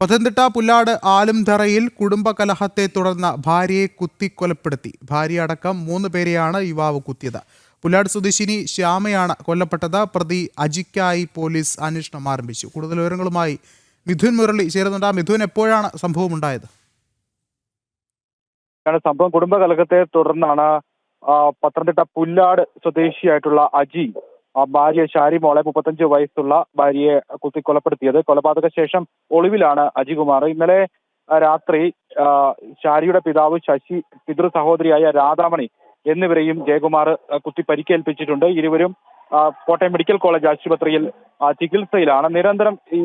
പത്തനംതിട്ട പുല്ലാട് ആലുംതറയിൽ കുടുംബകലഹത്തെ തുടർന്ന് ഭാര്യയെ കുത്തിക്കൊലപ്പെടുത്തി. ഭാര്യയടക്കം 3 പേരെയാണ് യുവാവ് കുത്തിയത്. പുല്ലാട് സ്വദേശിനി ശ്യാമയാണ് കൊല്ലപ്പെട്ടത്. പ്രതി അജിക്കായി പോലീസ് അന്വേഷണം ആരംഭിച്ചു. കൂടുതൽ വിവരങ്ങളുമായി മിഥുൻ മുരളി ചേരുന്നുണ്ട്. മിഥുൻ, എപ്പോഴാണ് സംഭവം ഉണ്ടായത്? സംഭവം കുടുംബകലഹത്തെ തുടർന്നാണ് പത്തനംതിട്ട പുല്ലാട് സ്വദേശിയായിട്ടുള്ള അജി ഭാര്യ ഷാരി മോളെ 35 വയസ്സുള്ള ഭാര്യയെ കുത്തിക്കൊലപ്പെടുത്തിയത്. കൊലപാതക ശേഷം ഒളിവിലാണ് അജികുമാർ. ഇന്നലെ രാത്രി ഷാരിയുടെ പിതാവ് ശശി, പിതൃ സഹോദരിയായ രാധാമണി എന്നിവരെയും ജയകുമാർ കുത്തി പരിക്കേൽപ്പിച്ചിട്ടുണ്ട്. ഇരുവരും കോട്ടയം മെഡിക്കൽ കോളേജ് ആശുപത്രിയിൽ ചികിത്സയിലാണ്. നിരന്തരം ഈ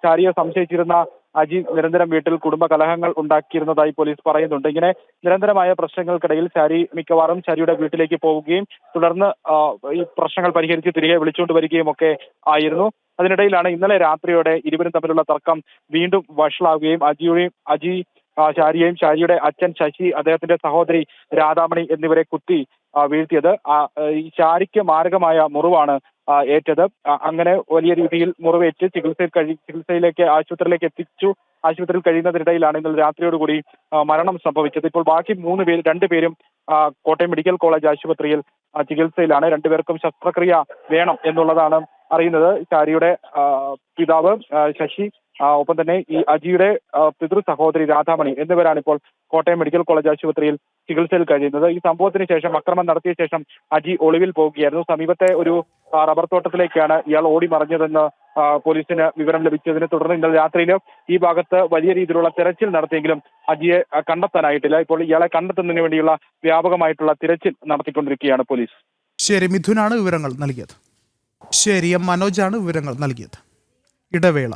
ഷാരിയെ സംശയിച്ചിരുന്ന അജി നിരന്തരം വീട്ടിൽ കുടുംബ കലഹങ്ങൾ ഉണ്ടാക്കിയിരുന്നതായി പോലീസ് പറയുന്നുണ്ട്. ഇങ്ങനെ നിരന്തരമായ പ്രശ്നങ്ങൾക്കിടയിൽ മിക്കവാറും ഷാരിയുടെ വീട്ടിലേക്ക് പോവുകയും തുടർന്ന് ഈ പ്രശ്നങ്ങൾ പരിഹരിച്ച് തിരികെ വിളിച്ചുകൊണ്ട് വരികയും ഒക്കെ ആയിരുന്നു. അതിനിടയിലാണ് ഇന്നലെ രാത്രിയോടെ ഇരുവരും തമ്മിലുള്ള തർക്കം വീണ്ടും വഷളാവുകയും ഷാരിയെയും ഷാരിയുടെ അച്ഛൻ ശശി, അദ്ദേഹത്തിന്റെ സഹോദരി രാധാമണി എന്നിവരെ കുത്തി വീഴ്ത്തിയത്. ഈ ഷാരിക്ക് മാരകമായ മുറിവാണ് ഏറ്റത്. അങ്ങനെ വലിയ രീതിയിൽ മുറിവേറ്റ് ചികിത്സയിലേക്ക് ആശുപത്രിയിലേക്ക് എത്തിച്ചു. ആശുപത്രിയിൽ കഴിയുന്നതിനിടയിലാണ് ഇന്നലെ രാത്രിയോടുകൂടി മരണം സംഭവിച്ചത്. ഇപ്പോൾ ബാക്കി 3 പേര്, 2 പേരും കോട്ടയം മെഡിക്കൽ കോളേജ് ആശുപത്രിയിൽ ചികിത്സയിലാണ്. 2 പേർക്കും ശസ്ത്രക്രിയ വേണം എന്നുള്ളതാണ് അറിയുന്നത്. ഷാരിയുടെ പിതാവ് ശശി, ഒപ്പം തന്നെ ഈ അജിയുടെ പിതൃ സഹോദരി രാധാമണി എന്നിവരാണ് ഇപ്പോൾ കോട്ടയം മെഡിക്കൽ കോളേജ് ആശുപത്രിയിൽ ചികിത്സയിൽ കഴിയുന്നത്. ഈ സംഭവത്തിന് ശേഷം, അക്രമം നടത്തിയ ശേഷം അജി ഒളിവിൽ പോവുകയായിരുന്നു. സമീപത്തെ ഒരു റബ്ബർ തോട്ടത്തിലേക്കാണ് ഇയാൾ ഓടി മറഞ്ഞതെന്ന് പോലീസിന് വിവരം ലഭിച്ചതിനെ തുടർന്ന് ഇന്നലെ രാത്രിയിൽ ഈ ഭാഗത്ത് വലിയ രീതിയിലുള്ള തെരച്ചിൽ നടത്തിയെങ്കിലും അജിയെ കണ്ടെത്താനായിട്ടില്ല. ഇപ്പോൾ ഇയാളെ കണ്ടെത്തുന്നതിന് വേണ്ടിയുള്ള വ്യാപകമായിട്ടുള്ള തിരച്ചിൽ നടത്തിക്കൊണ്ടിരിക്കുകയാണ് പോലീസ്. ശരി, മിഥുനാണ് വിവരങ്ങൾ നൽകിയത്. ശരി, എം മനോജാണ് വിവരങ്ങൾ നൽകിയത്. ഇടവേള.